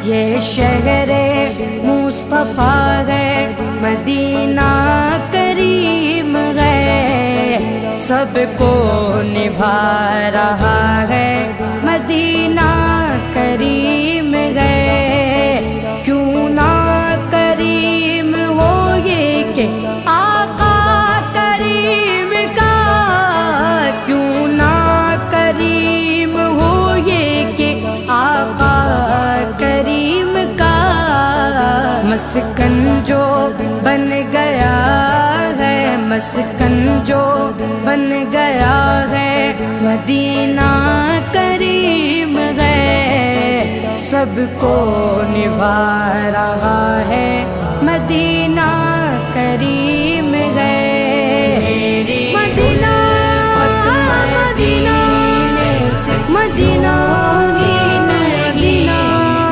یہ شہر مصطفیٰ ہے، مدینہ کریم ہے، سب کو نبھا رہا ہے، مدینہ کریم ہے۔ کیوں نہ کریم ہو یہ کہ آقا کریم کا، کیوں نہ کریم ہو یہ کہ آقا کریم کا مسکن جو بن گیا ہے، مسکن جو بن گیا ہے، مدینہ کریم ہے، سب کو نبھا رہا ہے، مدینہ کریم ہے۔